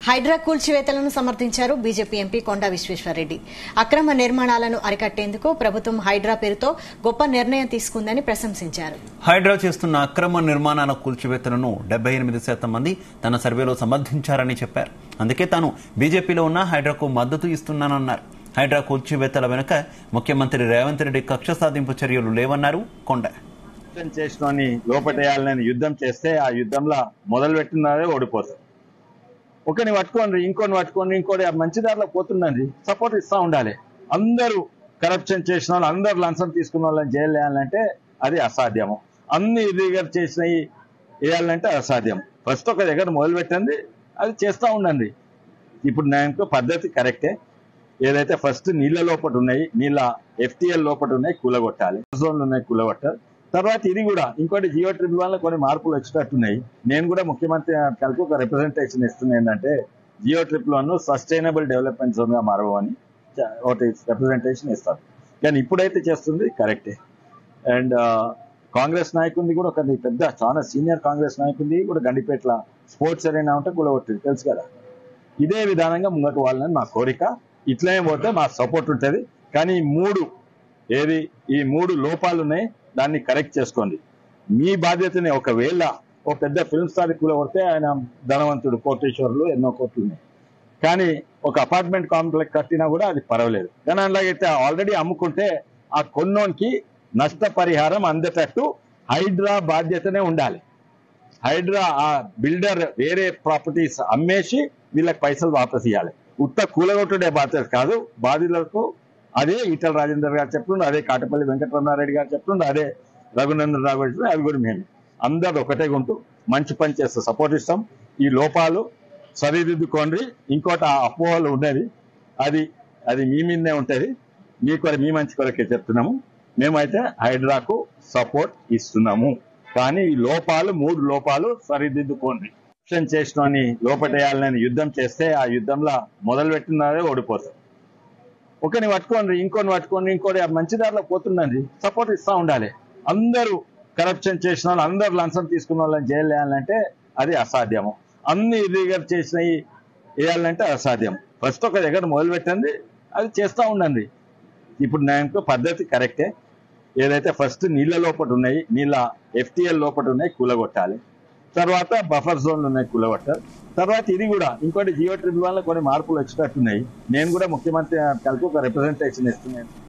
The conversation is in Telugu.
హైడ్రా కూల్చివేతలను సమర్థించారు బీజేపీ ఎంపీ కొండా విశ్వేశ్వరరెడ్డి. అక్రమ నిర్మాణాలను అరికట్టేందుకు ప్రభుత్వం హైడ్రా పేరుతో గొప్ప నిర్ణయం తీసుకుందని ప్రశంసించారు. హైడ్రా చేస్తున్న అక్రమ నిర్మాణాల కూల్చివేతలను 78% మంది తన సర్వేలో సమర్థించారని చెప్పారు. అందుకే తాను బీజేపీలో ఉన్న హైడ్రాకు మద్దతు ఇస్తున్నానన్నారు. హైడ్రా కూల్చివేతల వెనుక ముఖ్యమంత్రి రేవంత్ రెడ్డి కక్ష సాధింపు చర్యలు లేవన్నారు కొండ. చేసుకొని లోపటేయాలని యుద్ధం చేస్తే ఆ యుద్ధంలో మొదలుపెట్టినారే ఓడిపోతారు. ఒకరిని పట్టుకోండి, ఇంకోని పట్టుకోండి, ఇంకోటి మంచి దారిలో పోతుండండి, సపోర్ట్ ఇస్తూ ఉండాలి. అందరూ కరప్షన్ చేసిన వాళ్ళు, అందరూ లంచం తీసుకున్న వాళ్ళని జైలు వేయాలంటే అది అసాధ్యము. అన్ని ఇర్రెగ్యులర్ చేసినవి వేయాలంటే అసాధ్యం. ఫస్ట్ ఒక దగ్గర మొదలు పెట్టండి, అది చేస్తూ ఉండండి. ఇప్పుడు నేను పద్ధతి కరెక్టే. ఏదైతే ఫస్ట్ నీళ్ళ లోపల ఉన్నాయి, నీళ్ళ FTL లోపల ఉన్నాయి, కూలగొట్టాలి. జోన్లు ఉన్నాయి, కూలగొట్టాలి. తర్వాత ఇది కూడా ఇంకోటి జియో ట్రిపుల్ వల్ల కొన్ని మార్పులు వచ్చేటట్టున్నాయి. నేను కూడా ముఖ్యమంత్రి కలిపి ఒక రిప్రజెంటేషన్ ఇస్తున్నా. ఏంటంటే GO triple one sustainable development zone గా మారవని ఒకటి రిప్రజెంటేషన్ ఇస్తారు. కానీ ఇప్పుడైతే చేస్తుంది కరెక్టే. అండ్ కాంగ్రెస్ నాయకుడిని కూడా ఒక పెద్ద చాలా సీనియర్ కాంగ్రెస్ నాయకుడిని కూడా గండిపేట్ల స్పోర్ట్స్ అరేనా ఉంటే కూలగొట్టింది, తెలుసు కదా. ఇదే విధానంగా ముంగకు వాళ్ళని మా కోరిక. ఇట్లనే పోతే మా సపోర్ట్ ఉంటుంది. కానీ ఈ మూడు లోపాలు ఉన్నాయి, దాన్ని కరెక్ట్ చేసుకోండి. మీ బాధ్యతనే. ఒకవేళ ఒక పెద్ద ఫిల్మ్ స్టార్ కూలగొడితే ఆయన ధనవంతుడు, కోటేశ్వరులు, ఎన్నో కోట్లు ఉన్నాయి. కానీ ఒక అపార్ట్మెంట్ కాంప్లెక్స్ కట్టినా కూడా అది పర్వాలేదు. కానీ అలాగైతే ఆల్రెడీ అమ్ముకుంటే ఆ కొన్నోనికి నష్టపరిహారం అందేటట్టు హైడ్రా బాధ్యతనే ఉండాలి. హైడ్రా ఆ బిల్డర్ వేరే ప్రాపర్టీస్ అమ్మేసి వీళ్ళకి పైసలు వాపస్ ఇవ్వాలి. ఉత్త కూలగొట్టుడే బాధ్యత కాదు. బాధితులకు అదే ఈటల రాజేందర్ గారు చెప్తుండ్రు, అదే కాటపల్లి వెంకటరమణారెడ్డి గారు చెప్తుండ్రు, అదే రఘునందన్ రావు గారు చెప్తుండ్రు. అవి కూడా మేము అందరూ ఒకటే ఉంటూ మంచి పని చేస్తే సపోర్ట్ ఇస్తాం. ఈ లోపాలు సరిదిద్దుకోండి. ఇంకోటి ఆ అపోహలు ఉండేది, అది మీ మీదనే ఉంటుంది. మీ మంచి కొరకే చెప్తున్నాము. మేమైతే హైడ్రాకు సపోర్ట్ ఇస్తున్నాము. కానీ ఈ లోపాలు 3 లోపాలు సరిదిద్దుకోండి. చేసిన లోపటేయాలని యుద్ధం చేస్తే ఆ యుద్ధంలో మొదలుపెట్టినారే ఓడిపోతారు. ఒకరిని పట్టుకోండి, ఇంకోని పట్టుకోండి, ఇంకోటి మంచి దారిలో పోతుండండి, సపోర్ట్ ఇస్తూ ఉండాలి. అందరూ కరప్షన్ చేసిన వాళ్ళు, అందరూ లంచం తీసుకున్న వాళ్ళని జైలు వేయాలంటే అది అసాధ్యము. అన్ని ఇర్రెగ్యులర్ చేసినవి వేయాలంటే అసాధ్యం. ఫస్ట్ ఒక దగ్గర మొదలు పెట్టండి, అది చేస్తూ ఉండండి. ఇప్పుడు నేను పద్ధతి కరెక్టే. ఏదైతే ఫస్ట్ నీళ్ళ లోపల ఉన్నాయి, నీళ్ళ FTL లోపల ఉన్నాయి, కూలగొట్టాలి. తర్వాత బఫర్ జోన్లు ఉన్నాయి, కూలగొట్టాలి. తర్వాత ఇది కూడా ఇంకోటి జియో ట్రిపుల్ వల్ల కొన్ని మార్పులు వచ్చేటట్టున్నాయి. నేను కూడా ముఖ్యమంత్రి కలిపి ఒక రిప్రజెంటేషన్ ఇస్తున్నాను.